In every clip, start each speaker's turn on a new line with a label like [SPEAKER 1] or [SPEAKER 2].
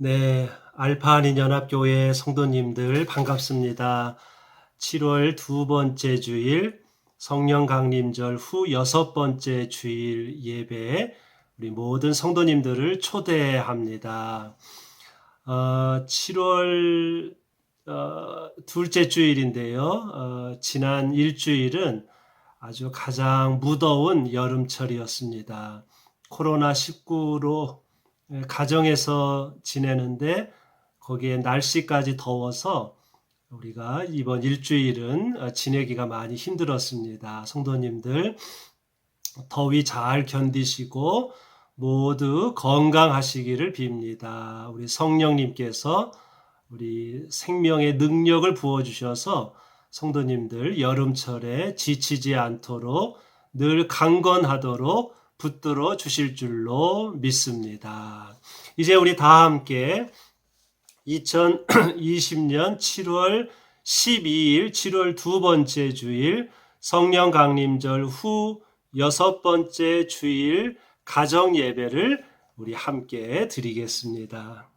[SPEAKER 1] 네, 알파 한인연합교회 성도님들 반갑습니다. 7월 두 번째 주일 성령 강림절 후 여섯 번째 주일 예배 우리 모든 성도님들을 초대합니다. 7월 둘째 주일인데요. 지난 일주일은 아주 가장 무더운 여름철이었습니다. 코로나19로 가정에서 지내는데 거기에 날씨까지 더워서 우리가 이번 일주일은 지내기가 많이 힘들었습니다. 성도님들 더위 잘 견디시고 모두 건강하시기를 빕니다. 우리 성령님께서 우리 생명의 능력을 부어주셔서 성도님들 여름철에 지치지 않도록 늘 강건하도록 붙들어 주실 줄로 믿습니다. 이제 우리 다 함께 2020년 7월 12일 7월 두 번째 주일 성령 강림절 후 여섯 번째 주일 가정 예배를 우리 함께 드리겠습니다.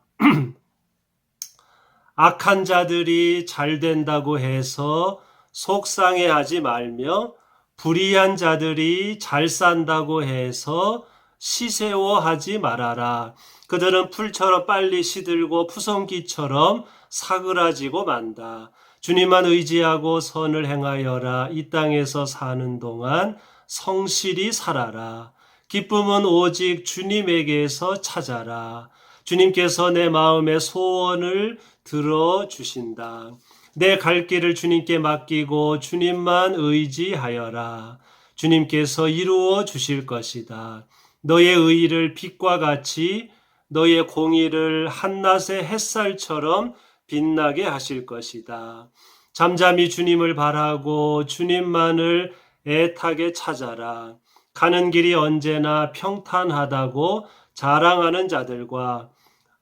[SPEAKER 1] 악한 자들이 잘 된다고 해서 속상해하지 말며 불의한 자들이 잘 산다고 해서 시세워하지 말아라. 그들은 풀처럼 빨리 시들고 푸성기처럼 사그라지고 만다. 주님만 의지하고 선을 행하여라. 이 땅에서 사는 동안 성실히 살아라. 기쁨은 오직 주님에게서 찾아라. 주님께서 내 마음의 소원을 들어주신다. 내 갈 길을 주님께 맡기고 주님만 의지하여라. 주님께서 이루어 주실 것이다. 너의 의의를 빛과 같이 너의 공의를 한낮의 햇살처럼 빛나게 하실 것이다. 잠잠히 주님을 바라고 주님만을 애타게 찾아라. 가는 길이 언제나 평탄하다고 자랑하는 자들과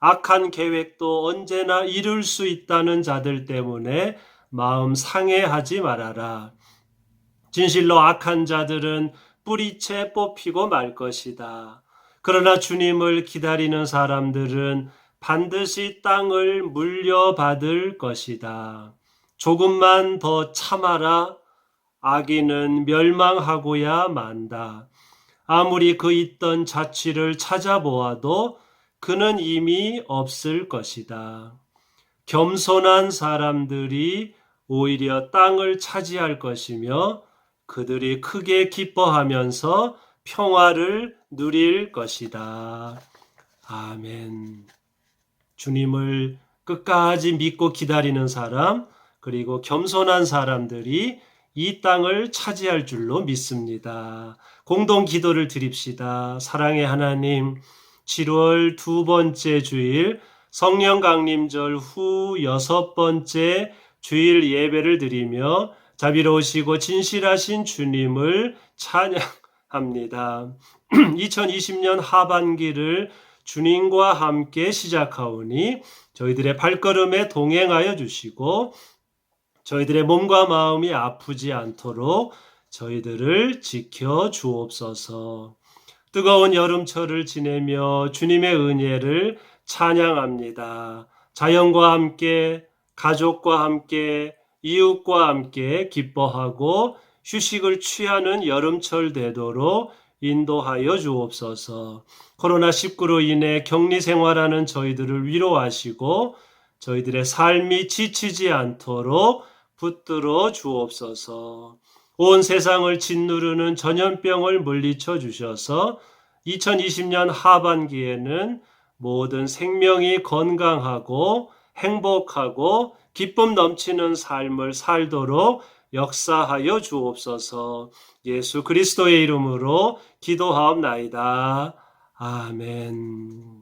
[SPEAKER 1] 악한 계획도 언제나 이룰 수 있다는 자들 때문에 마음 상해하지 말아라. 진실로 악한 자들은 뿌리채 뽑히고 말 것이다. 그러나 주님을 기다리는 사람들은 반드시 땅을 물려받을 것이다. 조금만 더 참아라. 악인은 멸망하고야 만다. 아무리 그 있던 자취를 찾아보아도 그는 이미 없을 것이다. 겸손한 사람들이 오히려 땅을 차지할 것이며 그들이 크게 기뻐하면서 평화를 누릴 것이다. 아멘. 주님을 끝까지 믿고 기다리는 사람, 그리고 겸손한 사람들이 이 땅을 차지할 줄로 믿습니다. 공동 기도를 드립시다. 사랑의 하나님, 7월 두 번째 주일 성령 강림절 후 여섯 번째 주일 예배를 드리며 자비로우시고 진실하신 주님을 찬양합니다. 2020년 하반기를 주님과 함께 시작하오니 저희들의 발걸음에 동행하여 주시고 저희들의 몸과 마음이 아프지 않도록 저희들을 지켜 주옵소서. 뜨거운 여름철을 지내며 주님의 은혜를 찬양합니다. 자연과 함께, 가족과 함께, 이웃과 함께 기뻐하고 휴식을 취하는 여름철 되도록 인도하여 주옵소서. 코로나19로 인해 격리 생활하는 저희들을 위로하시고 저희들의 삶이 지치지 않도록 붙들어 주옵소서. 온 세상을 짓누르는 전염병을 물리쳐 주셔서 2020년 하반기에는 모든 생명이 건강하고 행복하고 기쁨 넘치는 삶을 살도록 역사하여 주옵소서. 예수 그리스도의 이름으로 기도하옵나이다. 아멘.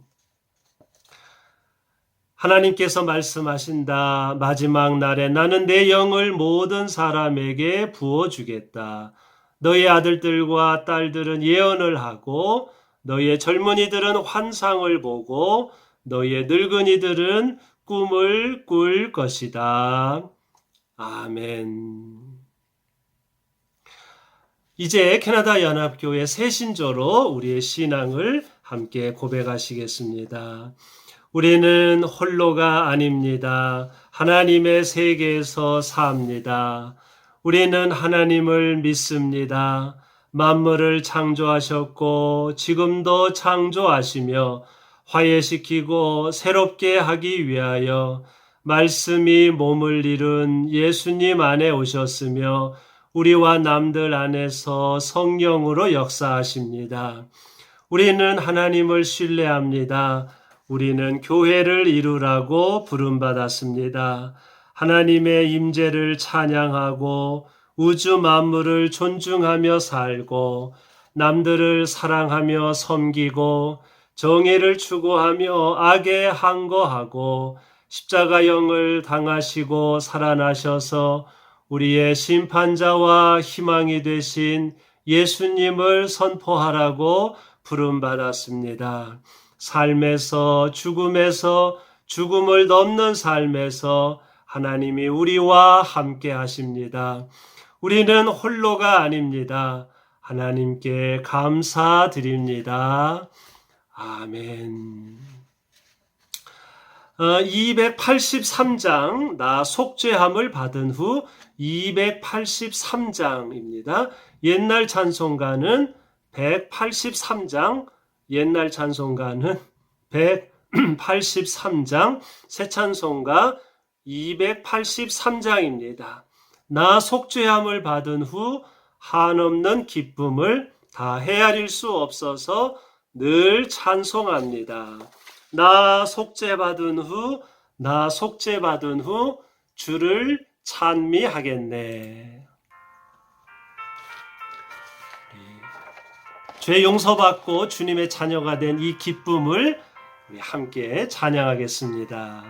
[SPEAKER 1] 하나님께서 말씀하신다. 마지막 날에 나는 내 영을 모든 사람에게 부어주겠다. 너희 아들들과 딸들은 예언을 하고 너희의 젊은이들은 환상을 보고 너희의 늙은이들은 꿈을 꿀 것이다. 아멘. 이제 캐나다 연합교회 새신조로 우리의 신앙을 함께 고백하시겠습니다. 우리는 홀로가 아닙니다. 하나님의 세계에서 삽니다. 우리는 하나님을 믿습니다. 만물을 창조하셨고 지금도 창조하시며 화해시키고 새롭게 하기 위하여 말씀이 몸을 이룬 예수님 안에 오셨으며 우리와 남들 안에서 성령으로 역사하십니다. 우리는 하나님을 신뢰합니다. 우리는 교회를 이루라고 부름받았습니다. 하나님의 임재를 찬양하고 우주 만물을 존중하며 살고 남들을 사랑하며 섬기고 정의를 추구하며 악에 항거하고 십자가형을 당하시고 살아나셔서 우리의 심판자와 희망이 되신 예수님을 선포하라고 부름받았습니다. 삶에서 죽음에서 죽음을 넘는 삶에서 하나님이 우리와 함께 하십니다. 우리는 홀로가 아닙니다. 하나님께 감사드립니다. 아멘. 283장 나 속죄함을 받은 후 283장입니다. 옛날 찬송가는 183장, 옛날 찬송가는 183장, 새 찬송가 283장입니다. 나 속죄함을 받은 후 한없는 기쁨을 다 헤아릴 수 없어서 늘 찬송합니다. 나 속죄받은 후 주를 찬미하겠네. 죄 용서받고 주님의 자녀가 된 이 기쁨을 우리 함께 찬양하겠습니다.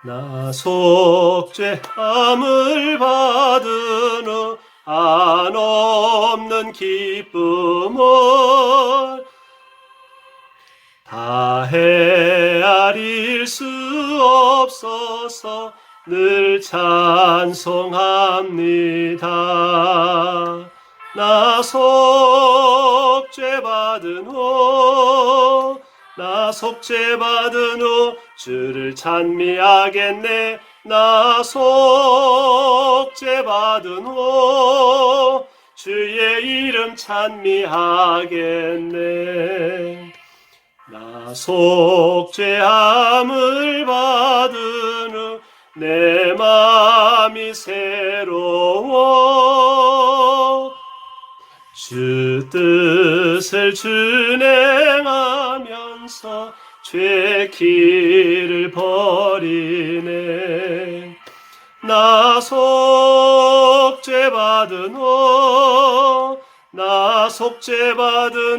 [SPEAKER 1] 나 속죄함을 받은 후 한없는 기쁨을 다 헤아릴 수 없어서 늘 찬송합니다. 나 속죄받은 후 주를 찬미하겠네. 나 속죄받은 후 주의 이름 찬미하겠네. 나 속죄함을 받은 후 내 마음이 새로워 주 뜻을 준행하면서 죄 길을 버리네. 나 속죄받은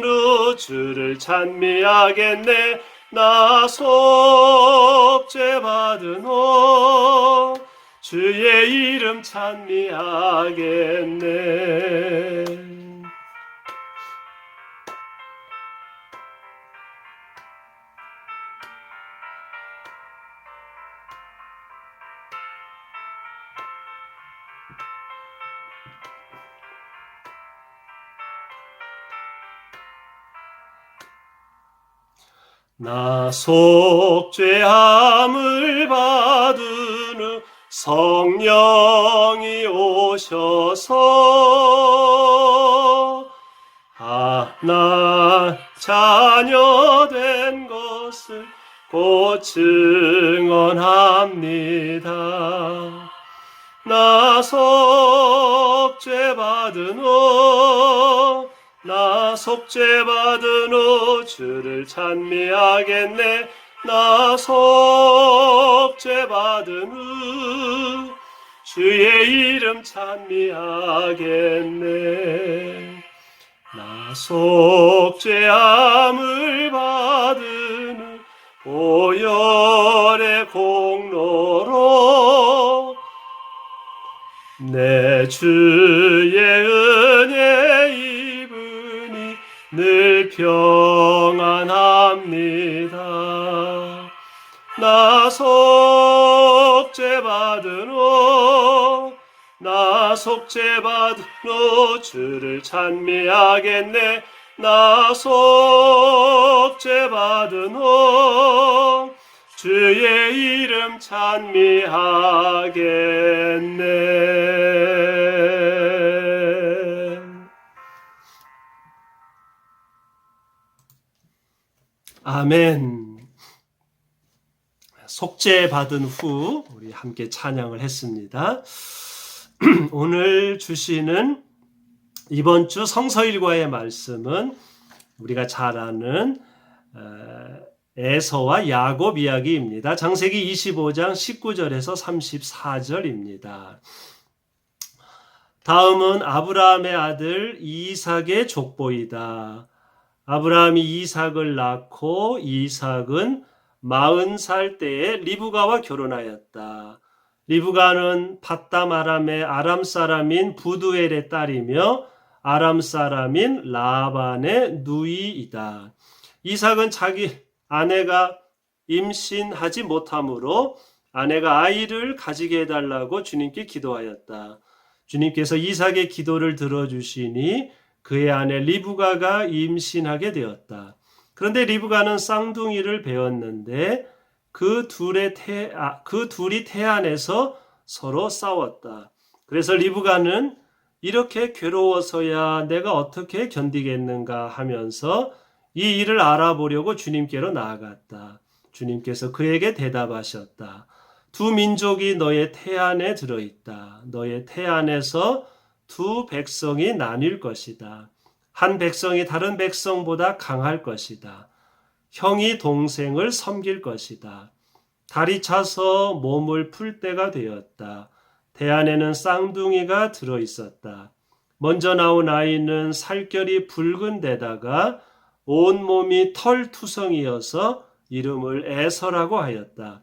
[SPEAKER 1] 후 주를 찬미하겠네. 나 속죄받은 후 주의 이름 찬미하겠네. 나 속죄함을 받은 후 성령이 오셔서 나 자녀 된 것을 곧 증언합니다. 나 속죄받은 후 주를 찬미하겠네. 나 속죄받은 후 주의 이름 찬미하겠네. 나 속죄함을 받은 후 보혈의 공로로 내 주의 은혜 입으니 늘 평안합니다. 나 속죄받은 후 속죄받은 후 주를 찬미하겠네. 나 속죄받은 후 주의 이름 찬미하겠네. 아멘. 속죄받은 후 우리 함께 찬양을 했습니다. 오늘 주시는 이번 주 성서일과의 말씀은 우리가 잘 아는 에서와 야곱 이야기입니다. 창세기 25장 19절에서 34절입니다. 다음은 아브라함의 아들 이삭의 족보이다. 아브라함이 이삭을 낳고 이삭은 40살 때에 리브가와 결혼하였다. 리브가는 밧담 아람의 아람 사람인 부두엘의 딸이며 아람 사람인 라반의 누이이다. 이삭은 자기 아내가 임신하지 못하므로 아내가 아이를 가지게 해달라고 주님께 기도하였다. 주님께서 이삭의 기도를 들어주시니 그의 아내 리브가가 임신하게 되었다. 그런데 리브가는 쌍둥이를 배웠는데 그 둘이 태안에서 서로 싸웠다. 그래서 리브가는 이렇게 괴로워서야 내가 어떻게 견디겠는가 하면서 이 일을 알아보려고 주님께로 나아갔다. 주님께서 그에게 대답하셨다. 두 민족이 너의 태안에 들어있다. 너의 태안에서 두 백성이 나뉠 것이다. 한 백성이 다른 백성보다 강할 것이다. 형이 동생을 섬길 것이다. 달이 차서 몸을 풀 때가 되었다. 태안에는 쌍둥이가 들어있었다. 먼저 나온 아이는 살결이 붉은 데다가 온몸이 털투성이어서 이름을 에서라고 하였다.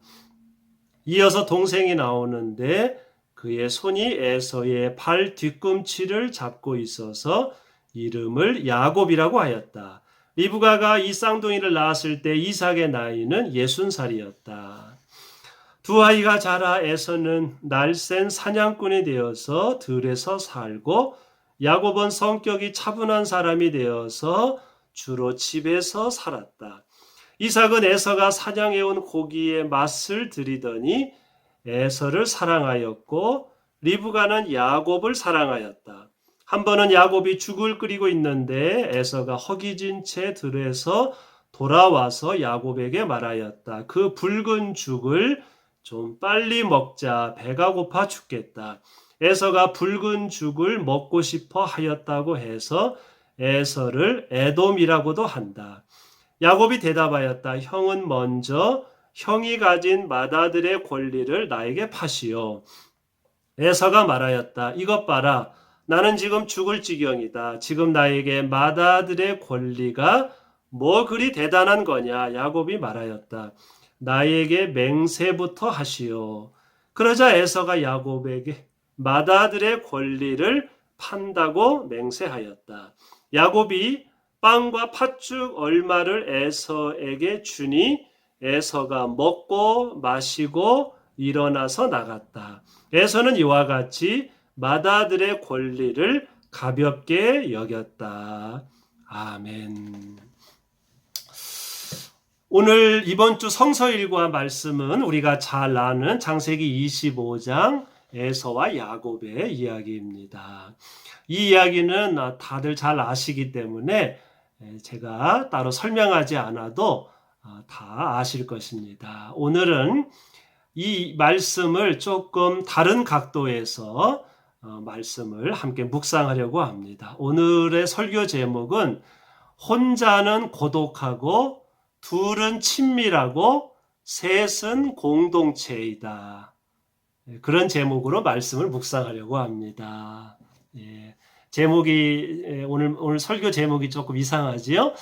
[SPEAKER 1] 이어서 동생이 나오는데 그의 손이 에서의 발 뒤꿈치를 잡고 있어서 이름을 야곱이라고 하였다. 리브가가 이 쌍둥이를 낳았을 때 이삭의 나이는 60살이었다. 두 아이가 자라 에서는 날쌘 사냥꾼이 되어서 들에서 살고 야곱은 성격이 차분한 사람이 되어서 주로 집에서 살았다. 이삭은 에서가 사냥해온 고기의 맛을 들이더니 에서를 사랑하였고 리브가는 야곱을 사랑하였다. 한 번은 야곱이 죽을 끓이고 있는데 에서가 허기진 채 들에서 돌아와서 야곱에게 말하였다. 그 붉은 죽을 좀 빨리 먹자. 배가 고파 죽겠다. 에서가 붉은 죽을 먹고 싶어 하였다고 해서 에서를 에돔이라고도 한다. 야곱이 대답하였다. 형은 먼저 형이 가진 맏아들의 권리를 나에게 파시오. 에서가 말하였다. 이것 봐라. 나는 지금 죽을 지경이다. 지금 나에게 맏아들의 권리가 뭐 그리 대단한 거냐. 야곱이 말하였다. 나에게 맹세부터 하시오. 그러자 에서가 야곱에게 맏아들의 권리를 판다고 맹세하였다. 야곱이 빵과 팥죽 얼마를 에서에게 주니 에서가 먹고 마시고 일어나서 나갔다. 에서는 이와 같이 맏아들의 권리를 가볍게 여겼다. 아멘. 오늘 이번 주 성서일과 말씀은 우리가 잘 아는 창세기 25장 에서와 야곱의 이야기입니다. 이 이야기는 다들 잘 아시기 때문에 제가 따로 설명하지 않아도 다 아실 것입니다. 오늘은 이 말씀을 조금 다른 각도에서 말씀을 함께 묵상하려고 합니다. 오늘의 설교 제목은 혼자는 고독하고 둘은 친밀하고 셋은 공동체이다. 그런 제목으로 말씀을 묵상하려고 합니다. 제목이 오늘 설교 제목이 조금 이상하지요?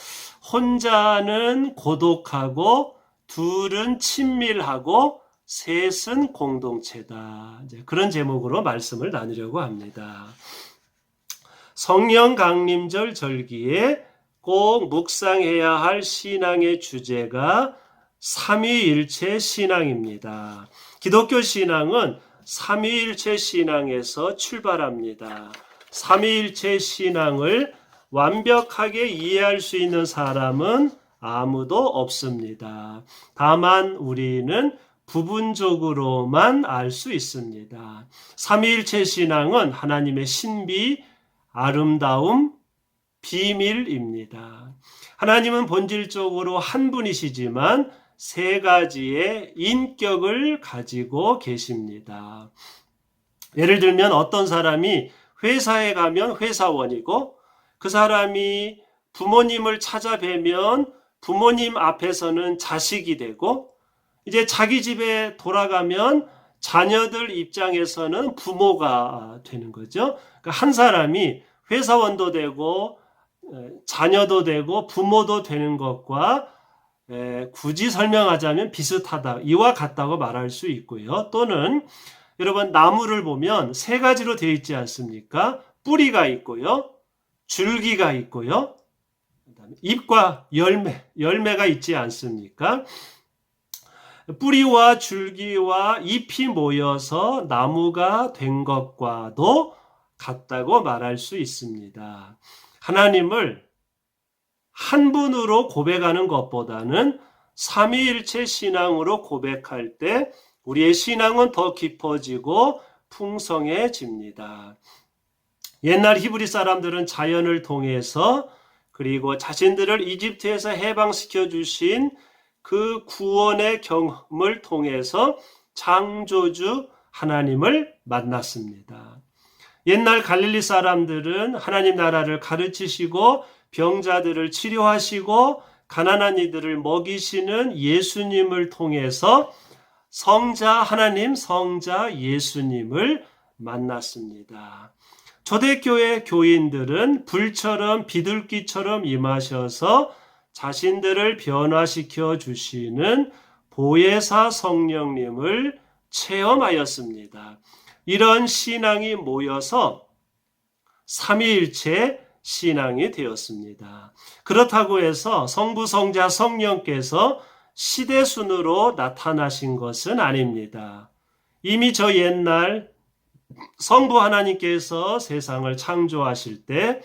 [SPEAKER 1] 혼자는 고독하고 둘은 친밀하고 셋은 공동체다. 그런 제목으로 말씀을 나누려고 합니다. 성령 강림절 절기에 꼭 묵상해야 할 신앙의 주제가 삼위일체 신앙입니다. 기독교 신앙은 삼위일체 신앙에서 출발합니다. 삼위일체 신앙을 완벽하게 이해할 수 있는 사람은 아무도 없습니다. 다만 우리는 부분적으로만 알 수 있습니다. 삼위일체 신앙은 하나님의 신비, 아름다움, 비밀입니다. 하나님은 본질적으로 한 분이시지만 세 가지의 인격을 가지고 계십니다. 예를 들면 어떤 사람이 회사에 가면 회사원이고 그 사람이 부모님을 찾아뵈면 부모님 앞에서는 자식이 되고 이제 자기 집에 돌아가면 자녀들 입장에서는 부모가 되는 거죠. 그러니까 한 사람이 회사원도 되고 자녀도 되고 부모도 되는 것과 굳이 설명하자면 비슷하다, 이와 같다고 말할 수 있고요. 또는 여러분 나무를 보면 세 가지로 되어 있지 않습니까? 뿌리가 있고요, 줄기가 있고요, 그다음에 잎과 열매가 있지 않습니까? 뿌리와 줄기와 잎이 모여서 나무가 된 것과도 같다고 말할 수 있습니다. 하나님을 한 분으로 고백하는 것보다는 삼위일체 신앙으로 고백할 때 우리의 신앙은 더 깊어지고 풍성해집니다. 옛날 히브리 사람들은 자연을 통해서 그리고 자신들을 이집트에서 해방시켜 주신 그 구원의 경험을 통해서 창조주 하나님을 만났습니다. 옛날 갈릴리 사람들은 하나님 나라를 가르치시고 병자들을 치료하시고 가난한 이들을 먹이시는 예수님을 통해서 성자 하나님, 성자 예수님을 만났습니다. 초대교회 교인들은 불처럼 비둘기처럼 임하셔서 자신들을 변화시켜 주시는 보혜사 성령님을 체험하였습니다. 이런 신앙이 모여서 삼위일체 신앙이 되었습니다. 그렇다고 해서 성부, 성자, 성령께서 시대순으로 나타나신 것은 아닙니다. 이미 저 옛날 성부 하나님께서 세상을 창조하실 때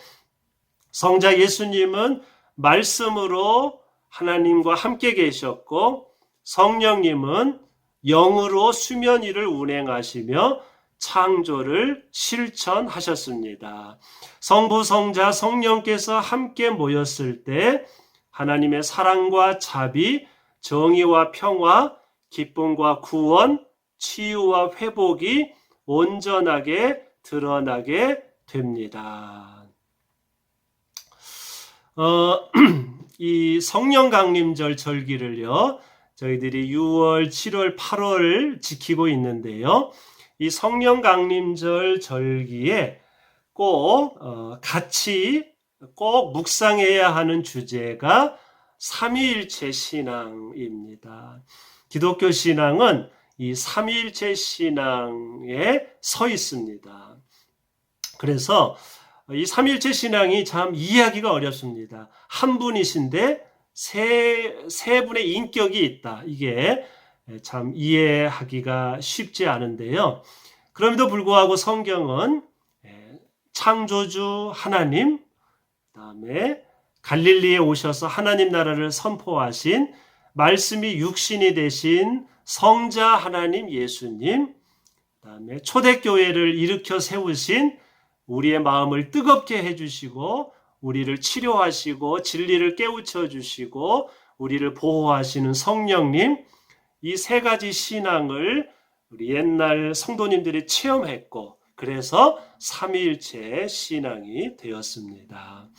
[SPEAKER 1] 성자 예수님은 말씀으로 하나님과 함께 계셨고 성령님은 영으로 수면 위를 운행하시며 창조를 실천하셨습니다. 성부, 성자, 성령께서 함께 모였을 때 하나님의 사랑과 자비, 정의와 평화, 기쁨과 구원, 치유와 회복이 온전하게 드러나게 됩니다. 이 성령 강림절 절기를요, 저희들이 6월, 7월, 8월 지키고 있는데요. 이 성령 강림절 절기에 같이 꼭 묵상해야 하는 주제가 삼위일체 신앙입니다. 기독교 신앙은 이 삼위일체 신앙에 서 있습니다. 그래서 이 삼위일체 신앙이 참 이해하기가 어렵습니다. 한 분이신데 세 분의 인격이 있다. 이게 참 이해하기가 쉽지 않은데요. 그럼에도 불구하고 성경은 창조주 하나님, 그다음에 갈릴리에 오셔서 하나님 나라를 선포하신 말씀이 육신이 되신 성자 하나님 예수님, 그다음에 초대교회를 일으켜 세우신 우리의 마음을 뜨겁게 해주시고 우리를 치료하시고 진리를 깨우쳐 주시고 우리를 보호하시는 성령님, 이 세 가지 신앙을 우리 옛날 성도님들이 체험했고 그래서 삼위일체 신앙이 되었습니다.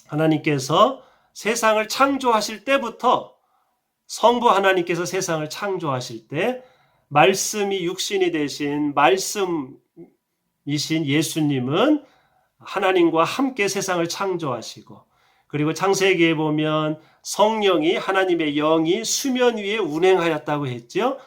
[SPEAKER 1] 하나님께서 세상을 창조하실 때부터 성부 하나님께서 세상을 창조하실 때 말씀이 육신이 되신 말씀이신 예수님은 하나님과 함께 세상을 창조하시고 그리고 창세기에 보면 성령이 하나님의 영이 수면 위에 운행하였다고 했죠.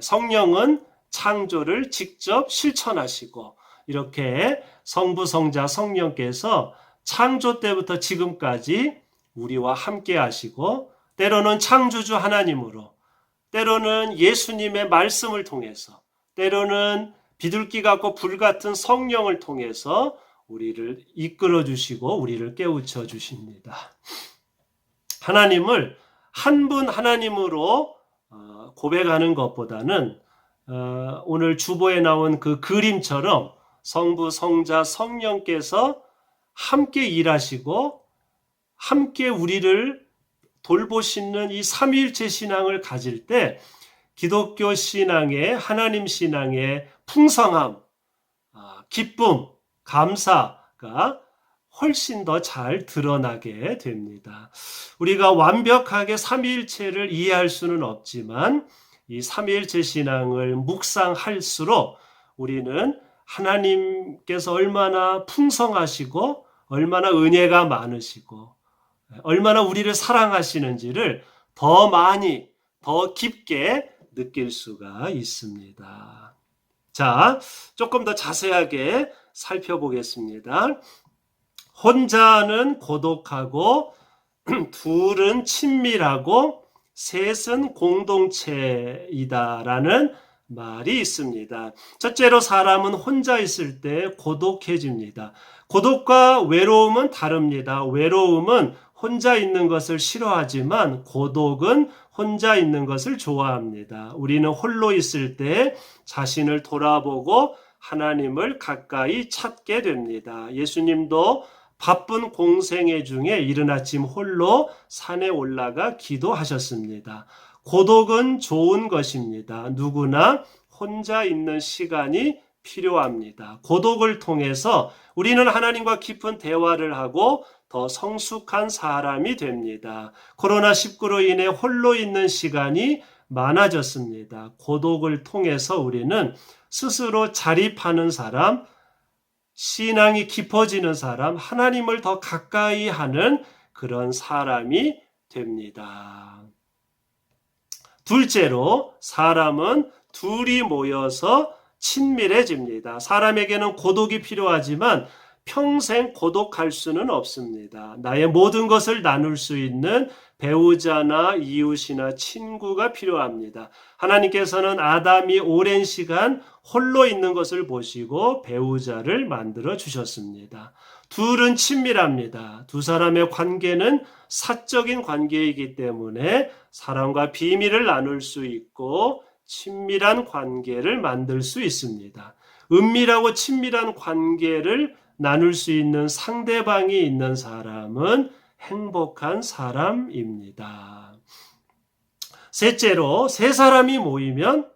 [SPEAKER 1] 성령은 창조를 직접 실천하시고 이렇게 성부, 성자, 성령께서 창조 때부터 지금까지 우리와 함께 하시고 때로는 창조주 하나님으로 때로는 예수님의 말씀을 통해서 때로는 비둘기 같고 불 같은 성령을 통해서 우리를 이끌어 주시고 우리를 깨우쳐 주십니다. 하나님을 한 분 하나님으로 고백하는 것보다는 오늘 주보에 나온 그 그림처럼 성부, 성자, 성령께서 함께 일하시고 함께 우리를 돌보시는 이 삼위일체 신앙을 가질 때 기독교 신앙의 하나님 신앙의 풍성함, 기쁨, 감사가 훨씬 더 잘 드러나게 됩니다. 우리가 완벽하게 삼위일체를 이해할 수는 없지만 이 삼위일체 신앙을 묵상할수록 우리는 하나님께서 얼마나 풍성하시고 얼마나 은혜가 많으시고 얼마나 우리를 사랑하시는지를 더 많이 더 깊게 느낄 수가 있습니다. 자, 조금 더 자세하게 살펴보겠습니다. 혼자는 고독하고 둘은 친밀하고 셋은 공동체이다라는 말이 있습니다. 첫째로 사람은 혼자 있을 때 고독해집니다. 고독과 외로움은 다릅니다. 외로움은 혼자 있는 것을 싫어하지만 고독은 혼자 있는 것을 좋아합니다. 우리는 홀로 있을 때 자신을 돌아보고 하나님을 가까이 찾게 됩니다. 예수님도 바쁜 공생애 중에 이른 아침 홀로 산에 올라가 기도하셨습니다. 고독은 좋은 것입니다. 누구나 혼자 있는 시간이 필요합니다. 고독을 통해서 우리는 하나님과 깊은 대화를 하고 더 성숙한 사람이 됩니다. 코로나19로 인해 홀로 있는 시간이 많아졌습니다. 고독을 통해서 우리는 스스로 자립하는 사람, 신앙이 깊어지는 사람, 하나님을 더 가까이 하는 그런 사람이 됩니다. 둘째로 사람은 둘이 모여서 친밀해집니다. 사람에게는 고독이 필요하지만 평생 고독할 수는 없습니다. 나의 모든 것을 나눌 수 있는 배우자나 이웃이나 친구가 필요합니다. 하나님께서는 아담이 오랜 시간 홀로 있는 것을 보시고 배우자를 만들어 주셨습니다. 둘은 친밀합니다. 두 사람의 관계는 사적인 관계이기 때문에 사랑과 비밀을 나눌 수 있고 친밀한 관계를 만들 수 있습니다. 은밀하고 친밀한 관계를 나눌 수 있는 상대방이 있는 사람은 행복한 사람입니다. 셋째로 세 사람이 모이면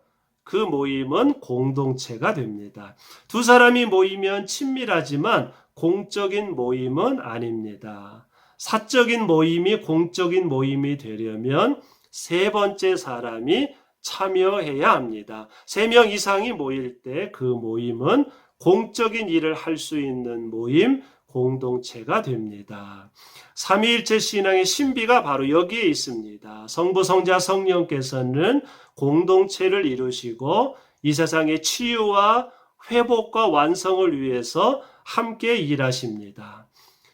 [SPEAKER 1] 그 모임은 공동체가 됩니다. 두 사람이 모이면 친밀하지만 공적인 모임은 아닙니다. 사적인 모임이 공적인 모임이 되려면 세 번째 사람이 참여해야 합니다. 3명 이상이 모일 때 그 모임은 공적인 일을 할 수 있는 모임, 공동체가 됩니다. 삼위일체 신앙의 신비가 바로 여기에 있습니다. 성부, 성자, 성령께서는 공동체를 이루시고 이 세상의 치유와 회복과 완성을 위해서 함께 일하십니다.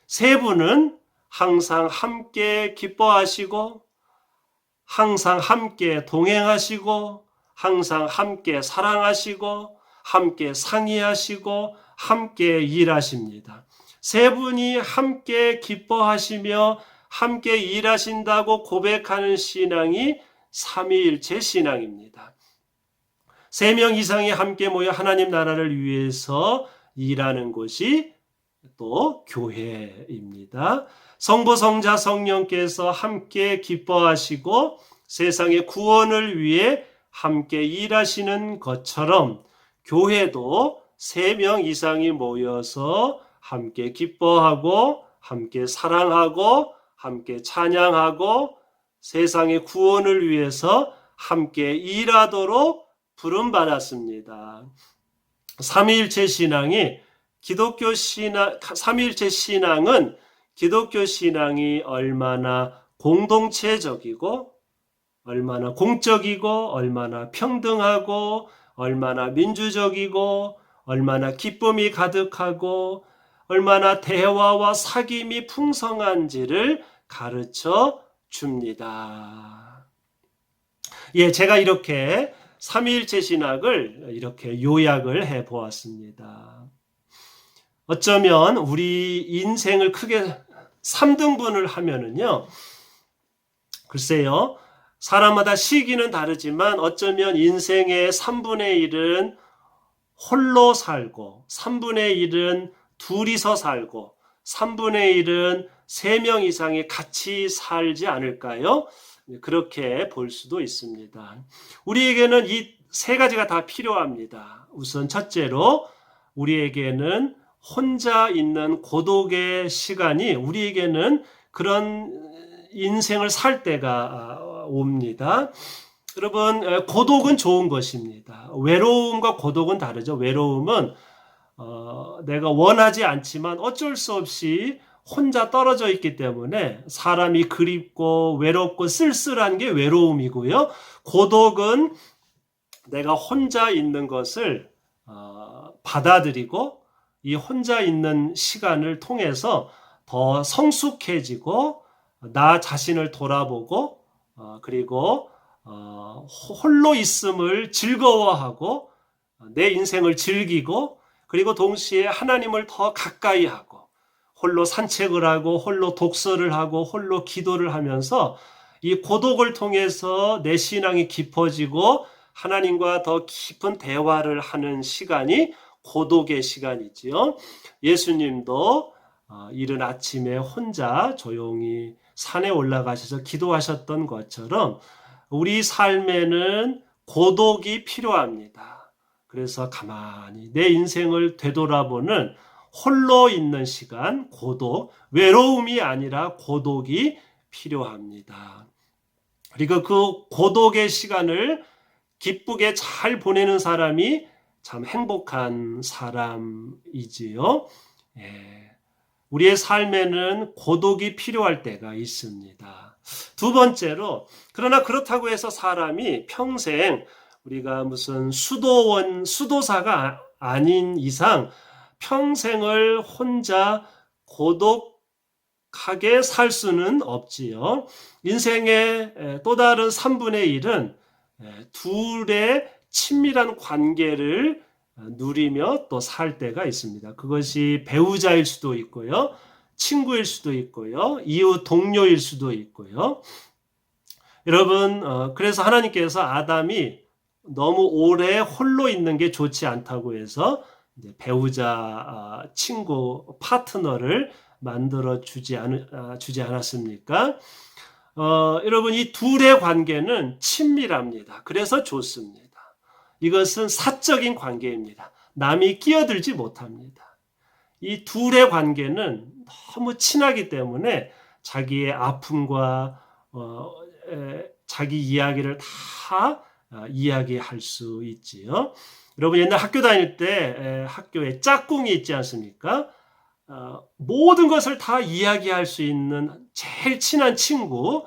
[SPEAKER 1] 세 분은 항상 함께 기뻐하시고 항상 함께 동행하시고 항상 함께 사랑하시고 함께 상의하시고 함께 일하십니다. 세 분이 함께 기뻐하시며 함께 일하신다고 고백하는 신앙이 삼위일체 신앙입니다. 3명 이상이 함께 모여 하나님 나라를 위해서 일하는 곳이 또 교회입니다. 성부, 성자, 성령께서 함께 기뻐하시고 세상의 구원을 위해 함께 일하시는 것처럼 교회도 3명 이상이 모여서 함께 기뻐하고 함께 사랑하고 함께 찬양하고 세상의 구원을 위해서 함께 일하도록 부름받았습니다. 삼위일체 신앙이 삼위일체 신앙은 기독교 신앙이 얼마나 공동체적이고 얼마나 공적이고 얼마나 평등하고 얼마나 민주적이고 얼마나 기쁨이 가득하고 얼마나 대화와 사귐이 풍성한지를 가르쳐 줍니다. 예, 제가 이렇게 삼위일체 신학을 이렇게 요약을 해 보았습니다. 어쩌면 우리 인생을 크게 3등분을 하면은요, 글쎄요, 사람마다 시기는 다르지만 어쩌면 인생의 3분의 1은 홀로 살고, 3분의 1은 둘이서 살고, 3분의 1은 3명 이상이 같이 살지 않을까요? 그렇게 볼 수도 있습니다. 우리에게는 이 세 가지가 다 필요합니다. 우선 첫째로 우리에게는 혼자 있는 고독의 시간이 우리에게는 그런 인생을 살 때가 옵니다. 여러분, 고독은 좋은 것입니다. 외로움과 고독은 다르죠. 외로움은 내가 원하지 않지만 어쩔 수 없이 혼자 떨어져 있기 때문에 사람이 그립고 외롭고 쓸쓸한 게 외로움이고요. 고독은 내가 혼자 있는 것을 받아들이고 이 혼자 있는 시간을 통해서 더 성숙해지고 나 자신을 돌아보고 그리고 홀로 있음을 즐거워하고 내 인생을 즐기고 그리고 동시에 하나님을 더 가까이 하고 홀로 산책을 하고 홀로 독서를 하고 홀로 기도를 하면서 이 고독을 통해서 내 신앙이 깊어지고 하나님과 더 깊은 대화를 하는 시간이 고독의 시간이지요. 예수님도 이른 아침에 혼자 조용히 산에 올라가셔서 기도하셨던 것처럼 우리 삶에는 고독이 필요합니다. 그래서 가만히 내 인생을 되돌아보는 홀로 있는 시간, 고독, 외로움이 아니라 고독이 필요합니다. 그리고 그 고독의 시간을 기쁘게 잘 보내는 사람이 참 행복한 사람이지요. 우리의 삶에는 고독이 필요할 때가 있습니다. 두 번째로, 그러나 그렇다고 해서 사람이 평생 우리가 무슨 수도사가 아닌 이상 평생을 혼자 고독하게 살 수는 없지요. 인생의 또 다른 3분의 1은 둘의 친밀한 관계를 누리며 또 살 때가 있습니다. 그것이 배우자일 수도 있고요. 친구일 수도 있고요. 이웃 동료일 수도 있고요. 여러분, 그래서 하나님께서 아담이 너무 오래 홀로 있는 게 좋지 않다고 해서 배우자, 친구, 파트너를 만들어 주지 않았습니까? 여러분, 이 둘의 관계는 친밀합니다. 그래서 좋습니다. 이것은 사적인 관계입니다. 남이 끼어들지 못합니다. 이 둘의 관계는 너무 친하기 때문에 자기의 아픔과 자기 이야기를 다 이야기할 수 있지요. 여러분, 옛날 학교 다닐 때 학교에 짝꿍이 있지 않습니까? 모든 것을 다 이야기할 수 있는 제일 친한 친구,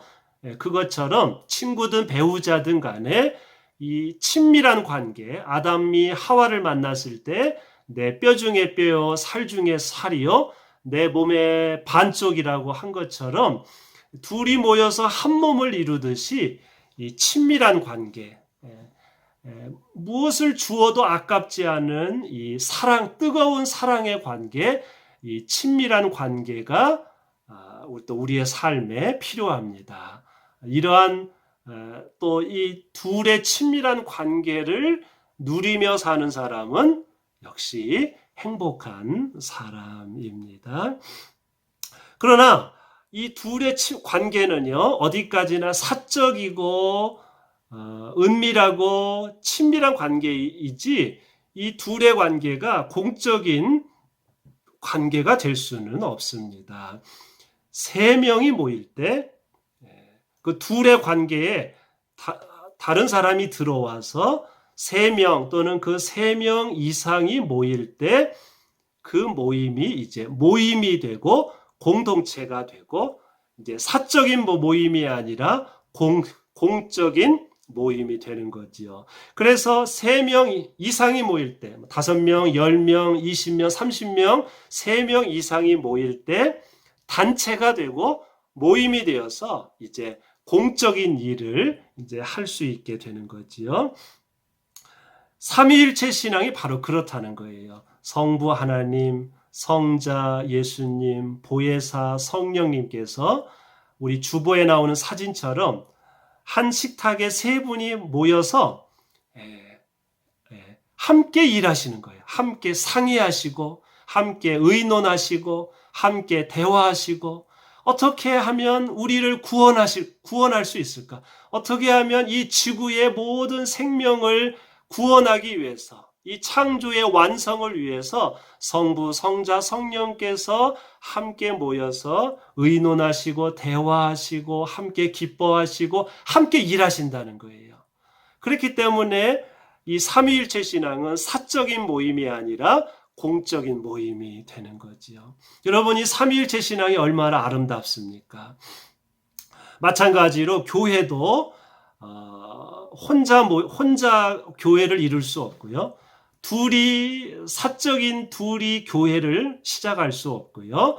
[SPEAKER 1] 그것처럼 친구든 배우자든 간에 이 친밀한 관계, 아담이 하와를 만났을 때 내 뼈 중에 뼈요, 살 중에 살이요, 내 몸의 반쪽이라고 한 것처럼 둘이 모여서 한 몸을 이루듯이 이 친밀한 관계, 무엇을 주어도 아깝지 않은 이 사랑, 뜨거운 사랑의 관계, 이 친밀한 관계가 또 우리의 삶에 필요합니다. 이러한 또 이 둘의 친밀한 관계를 누리며 사는 사람은 역시 행복한 사람입니다. 그러나 이 둘의 관계는요, 어디까지나 사적이고 은밀하고 친밀한 관계이지 이 둘의 관계가 공적인 관계가 될 수는 없습니다. 세 명이 모일 때 그 둘의 관계에 다른 사람이 들어와서 3명 또는 그 3명 이상이 모일 때 그 모임이 이제 모임이 되고 공동체가 되고 이제 사적인 모임이 아니라 공적인 모임이 되는 거지요. 그래서 3명 이상이 모일 때 5명, 10명, 20명, 30명, 3명 이상이 모일 때 단체가 되고 모임이 되어서 이제 공적인 일을 이제 할 수 있게 되는 거지요. 삼위일체 신앙이 바로 그렇다는 거예요. 성부 하나님, 성자 예수님, 보혜사 성령님께서 우리 주보에 나오는 사진처럼 한 식탁에 세 분이 모여서 함께 일하시는 거예요. 함께 상의하시고, 함께 의논하시고, 함께 대화하시고, 어떻게 하면 우리를 구원할 수 있을까? 어떻게 하면 이 지구의 모든 생명을 구원하기 위해서, 이 창조의 완성을 위해서 성부, 성자, 성령께서 함께 모여서 의논하시고, 대화하시고, 함께 기뻐하시고, 함께 일하신다는 거예요. 그렇기 때문에 이 삼위일체 신앙은 사적인 모임이 아니라 공적인 모임이 되는 거지요. 여러분, 이 삼위일체 신앙이 얼마나 아름답습니까? 마찬가지로 교회도 혼자 교회를 이룰 수 없고요. 사적인 둘이 교회를 시작할 수 없고요.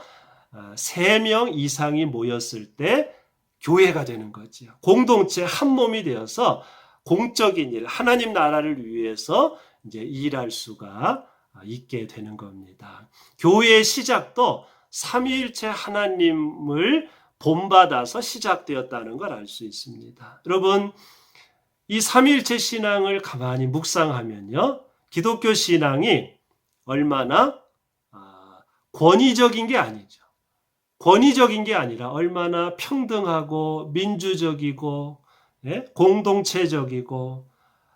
[SPEAKER 1] 3명 이상이 모였을 때 교회가 되는 거지요. 공동체 한 몸이 되어서 공적인 일, 하나님 나라를 위해서 이제 일할 수가 있게 되는 겁니다. 교회의 시작도 삼위일체 하나님을 본받아서 시작되었다는 걸 알 수 있습니다. 여러분, 이 삼위일체 신앙을 가만히 묵상하면요, 기독교 신앙이 얼마나 권위적인 게 아니죠. 권위적인 게 아니라 얼마나 평등하고 민주적이고 공동체적이고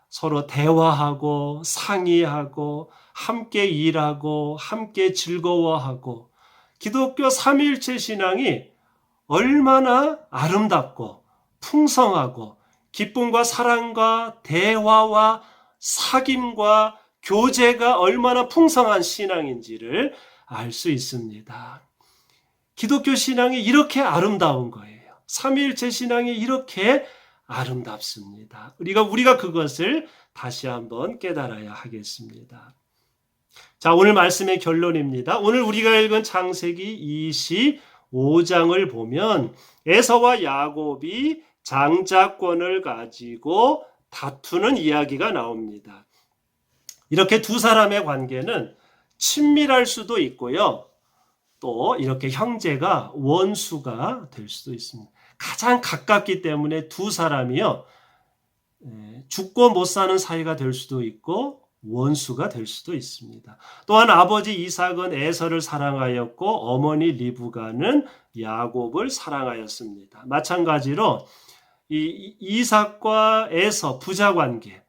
[SPEAKER 1] 서로 대화하고 상의하고 함께 일하고 함께 즐거워하고, 기독교 삼위일체 신앙이 얼마나 아름답고 풍성하고 기쁨과 사랑과 대화와 사귐과 교제가 얼마나 풍성한 신앙인지를 알 수 있습니다. 기독교 신앙이 이렇게 아름다운 거예요. 삼위일체 신앙이 이렇게 아름답습니다. 우리가 그것을 다시 한번 깨달아야 하겠습니다. 자, 오늘 말씀의 결론입니다. 오늘 우리가 읽은 창세기 25장을 보면 에서와 야곱이 장자권을 가지고 다투는 이야기가 나옵니다. 이렇게 두 사람의 관계는 친밀할 수도 있고요. 또 이렇게 형제가 원수가 될 수도 있습니다. 가장 가깝기 때문에 두 사람이요, 죽고 못 사는 사이가 될 수도 있고 원수가 될 수도 있습니다. 또한 아버지 이삭은 에서를 사랑하였고 어머니 리브가는 야곱을 사랑하였습니다. 마찬가지로 이 이삭과 에서 부자 관계,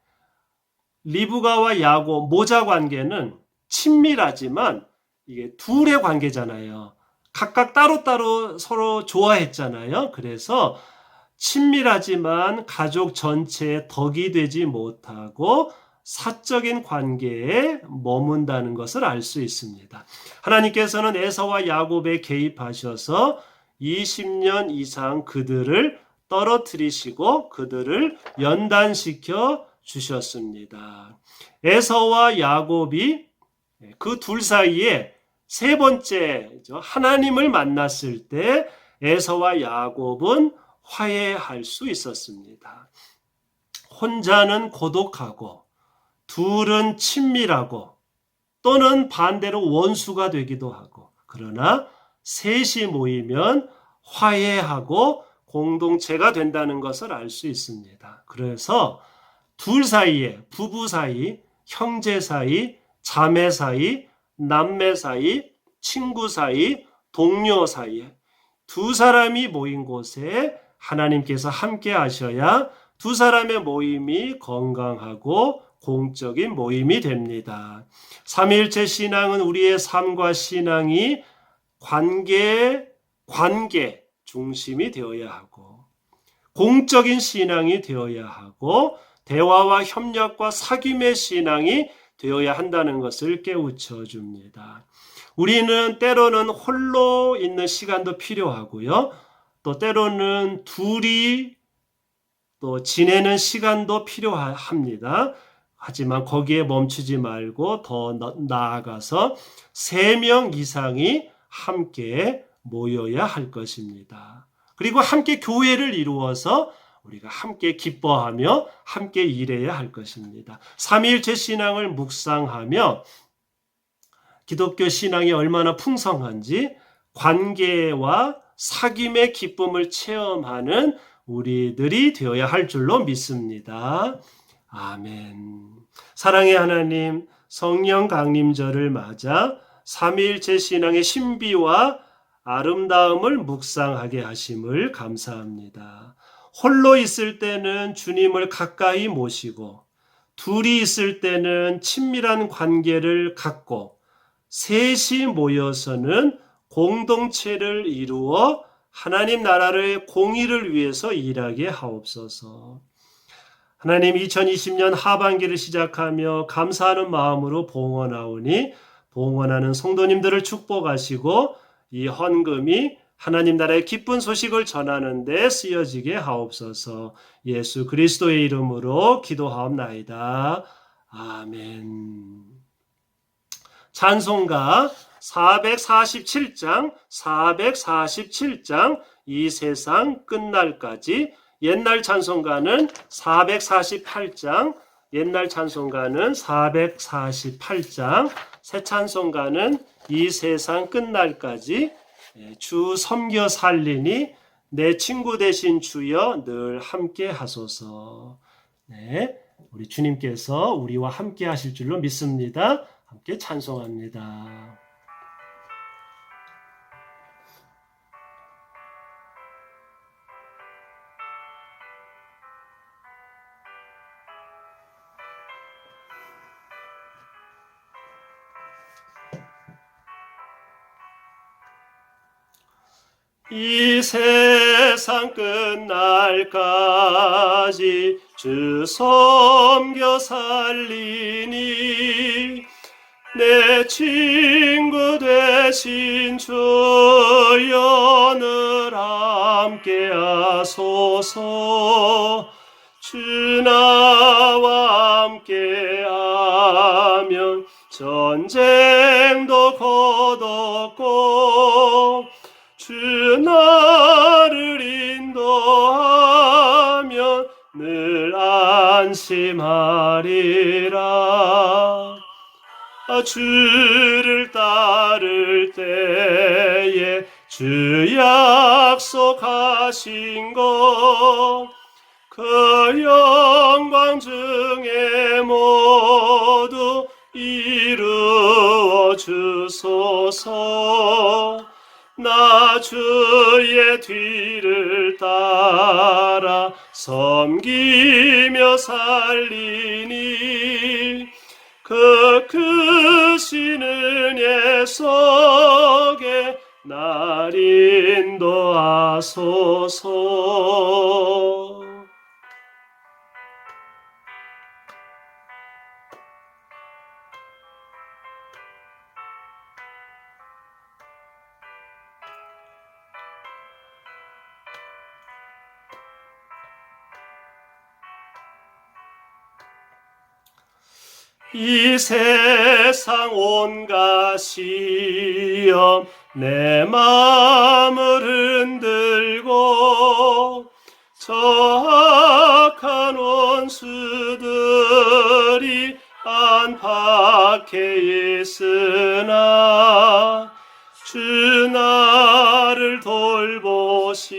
[SPEAKER 1] 리브가와 야곱 모자 관계는 친밀하지만 이게 둘의 관계잖아요. 각각 따로따로 서로 좋아했잖아요. 그래서 친밀하지만 가족 전체의 덕이 되지 못하고 사적인 관계에 머문다는 것을 알 수 있습니다. 하나님께서는 에서와 야곱에 개입하셔서 20년 이상 그들을 떨어뜨리시고 그들을 연단시켜 주셨습니다. 에서와 야곱이 그 둘 사이에 세 번째 하나님을 만났을 때 에서와 야곱은 화해할 수 있었습니다. 혼자는 고독하고 둘은 친밀하고 또는 반대로 원수가 되기도 하고, 그러나 셋이 모이면 화해하고 공동체가 된다는 것을 알 수 있습니다. 그래서 둘 사이에, 부부 사이, 형제 사이, 자매 사이, 남매 사이, 친구 사이, 동료 사이에 두 사람이 모인 곳에 하나님께서 함께 하셔야 두 사람의 모임이 건강하고 공적인 모임이 됩니다. 삼위일체 신앙은 우리의 삶과 신앙이 관계 중심이 되어야 하고 공적인 신앙이 되어야 하고 대화와 협력과 사귐의 신앙이 되어야 한다는 것을 깨우쳐 줍니다. 우리는 때로는 홀로 있는 시간도 필요하고요. 또 때로는 둘이 또 지내는 시간도 필요합니다. 하지만 거기에 멈추지 말고 더 나아가서 3명 이상이 함께 모여야 할 것입니다. 그리고 함께 교회를 이루어서 우리가 함께 기뻐하며 함께 일해야 할 것입니다. 삼위일체 신앙을 묵상하며 기독교 신앙이 얼마나 풍성한지 관계와 사귐의 기쁨을 체험하는 우리들이 되어야 할 줄로 믿습니다. 아멘. 사랑의 하나님, 성령 강림절을 맞아 삼위일체 신앙의 신비와 아름다움을 묵상하게 하심을 감사합니다. 홀로 있을 때는 주님을 가까이 모시고, 둘이 있을 때는 친밀한 관계를 갖고, 셋이 모여서는 공동체를 이루어 하나님 나라의 공의를 위해서 일하게 하옵소서. 하나님, 2020년 하반기를 시작하며 감사하는 마음으로 봉헌하오니 봉헌하는 성도님들을 축복하시고 이 헌금이 하나님 나라의 기쁜 소식을 전하는 데 쓰여지게 하옵소서. 예수 그리스도의 이름으로 기도하옵나이다. 아멘. 찬송가 447장 이 세상 끝날까지, 옛날 찬송가는 448장, 새 찬송가는 이 세상 끝날까지, 주 섬겨 살리니 내 친구 되신 주여 늘 함께 하소서. 네, 우리 주님께서 우리와 함께 하실 줄로 믿습니다. 함께 찬송합니다. 이 세상 끝날까지 주 섬겨 살리니 내 친구 되신 주여 늘 함께 하소서. 주 나와 함께 하면 전쟁도 거뒀고 주 나를 인도하면 늘 안심하리라. 주를 따를 때에 주 약속하신 것 그 영광 중에 모두 이루어 주소서. 나 주의 뒤를 따라 섬기며 살리니 그 크신 은혜 속에 날 인도하소서. 이 세상 온갖 시험 내 마음을 흔들고 저 악한 원수들이 안팎에 있으나 주 나를 돌보시사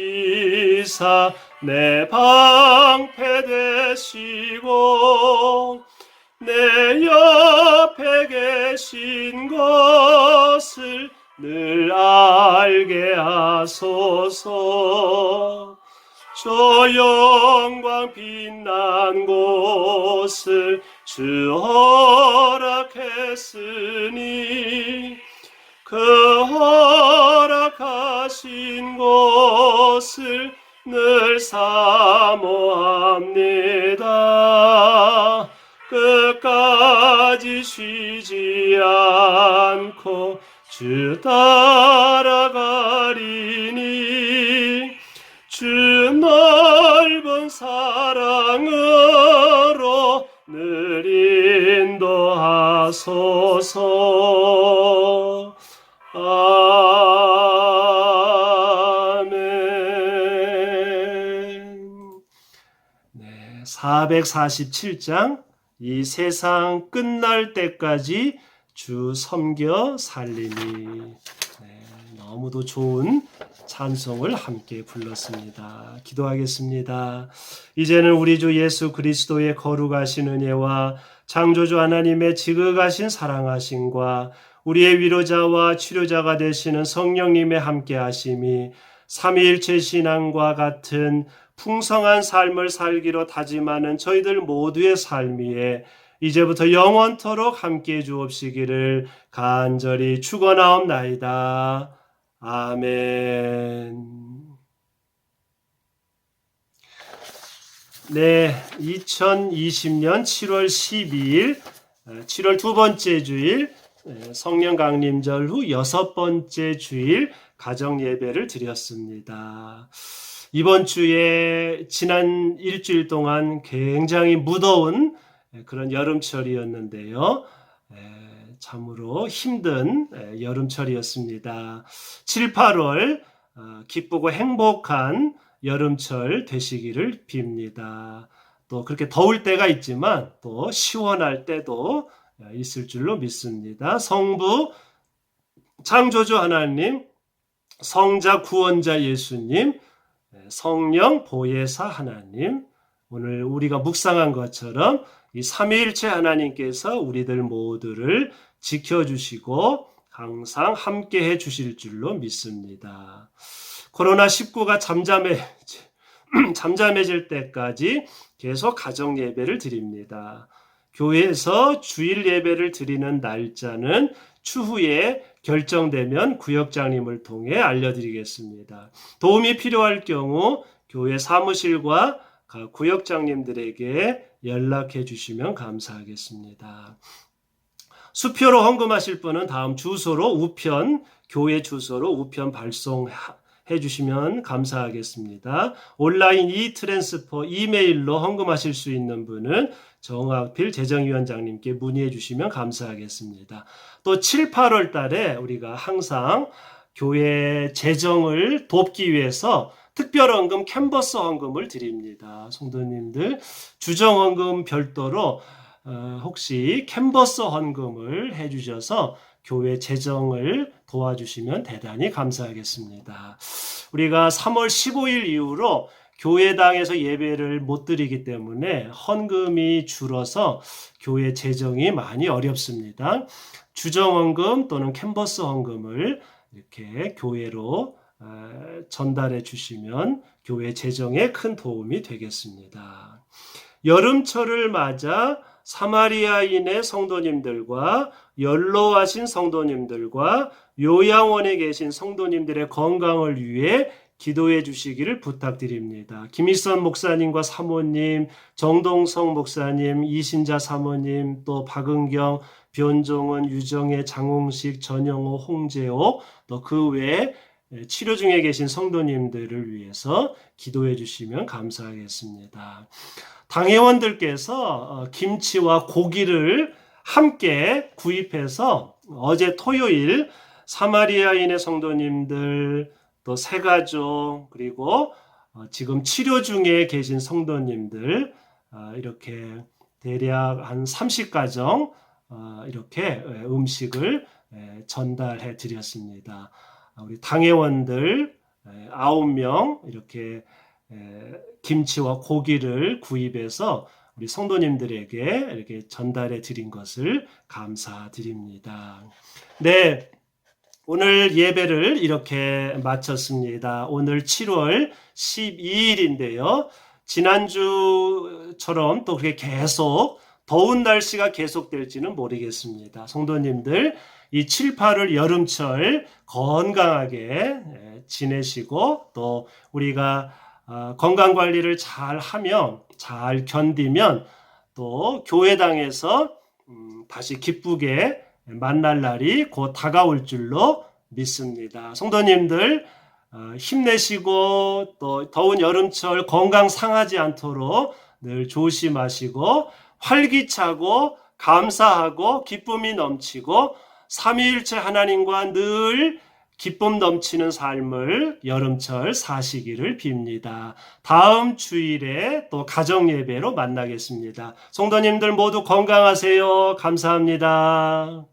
[SPEAKER 1] 내 방패 되시고 내 옆에 계신 것을 늘 알게 하소서. 저 영광 빛난 곳을 주 허락했으니 그 허락하신 곳을 늘 사모합니다. 끝까지 쉬지 않고 주 따라가리니 주 넓은 사랑으로 늘 인도하소서. 아멘. 447장 이 세상 끝날 때까지 주 섬겨 살리니. 너무도 좋은 찬송을 함께 불렀습니다. 기도하겠습니다. 이제는 우리 주 예수 그리스도의 거룩하신 은혜와 창조주 하나님의 지극하신 사랑하심과 우리의 위로자와 치료자가 되시는 성령님의 함께하심이 삼위일체 신앙과 같은 풍성한 삶을 살기로 다짐하는 저희들 모두의 삶 위에 이제부터 영원토록 함께해 주옵시기를 간절히 축원하옵나이다. 아멘. 네, 2020년 7월 12일, 7월 두 번째 주일, 성령 강림절 후 여섯 번째 주일 가정 예배를 드렸습니다. 이번 주에 지난 일주일 동안 굉장히 무더운 그런 여름철이었는데요. 참으로 힘든 여름철이었습니다. 7, 8월 기쁘고 행복한 여름철 되시기를 빕니다. 또 그렇게 더울 때가 있지만 또 시원할 때도 있을 줄로 믿습니다. 성부 창조주 하나님, 성자 구원자 예수님, 성령 보혜사 하나님, 오늘 우리가 묵상한 것처럼 이 삼위일체 하나님께서 우리들 모두를 지켜주시고 항상 함께해 주실 줄로 믿습니다. 코로나19가 잠잠해질 때까지 계속 가정 예배를 드립니다. 교회에서 주일 예배를 드리는 날짜는 추후에 결정되면 구역장님을 통해 알려드리겠습니다. 도움이 필요할 경우 교회 사무실과 구역장님들에게 연락해 주시면 감사하겠습니다. 수표로 헌금하실 분은 다음 주소로 우편, 교회 주소로 우편 발송해 주시면 감사하겠습니다. 온라인 이트랜스퍼 이메일로 헌금하실 수 있는 분은 정학필 재정위원장님께 문의해 주시면 감사하겠습니다. 또 7, 8월 달에 우리가 항상 교회 재정을 돕기 위해서 특별헌금 캔버스 헌금을 드립니다. 성도님들 주정헌금 별도로 혹시 캔버스 헌금을 해주셔서 교회 재정을 도와주시면 대단히 감사하겠습니다. 우리가 3월 15일 이후로 교회당에서 예배를 못 드리기 때문에 헌금이 줄어서 교회 재정이 많이 어렵습니다. 주정헌금 또는 캔버스 헌금을 이렇게 교회로 전달해 주시면 교회 재정에 큰 도움이 되겠습니다. 여름철을 맞아 사마리아인의 성도님들과 연로하신 성도님들과 요양원에 계신 성도님들의 건강을 위해 기도해 주시기를 부탁드립니다. 김희선 목사님과 사모님, 정동성 목사님, 이신자 사모님, 또 박은경, 변종은, 유정혜, 장홍식, 전영호, 홍재호, 또 그 외에 치료 중에 계신 성도님들을 위해서 기도해 주시면 감사하겠습니다. 당회원들께서 김치와 고기를 함께 구입해서 어제 토요일 사마리아인의 성도님들, 또 새가족, 그리고 지금 치료 중에 계신 성도님들 이렇게 대략 한 30가정 이렇게 음식을 전달해 드렸습니다. 우리 당회원들 9명 이렇게 김치와 고기를 구입해서 우리 성도님들에게 이렇게 전달해 드린 것을 감사드립니다. 네, 오늘 예배를 이렇게 마쳤습니다. 오늘 7월 12일인데요. 지난주처럼 또 그렇게 계속 더운 날씨가 계속될지는 모르겠습니다. 성도님들 이 7, 8월 여름철 건강하게 지내시고 또 우리가 건강관리를 잘 하면 잘 견디면 또 교회당에서 다시 기쁘게 만날 날이 곧 다가올 줄로 믿습니다. 성도님들 힘내시고 또 더운 여름철 건강 상하지 않도록 늘 조심하시고 활기차고 감사하고 기쁨이 넘치고 삼위일체 하나님과 늘 기쁨 넘치는 삶을 여름철 사시기를 빕니다. 다음 주일에 또 가정 예배로 만나겠습니다. 성도님들 모두 건강하세요. 감사합니다.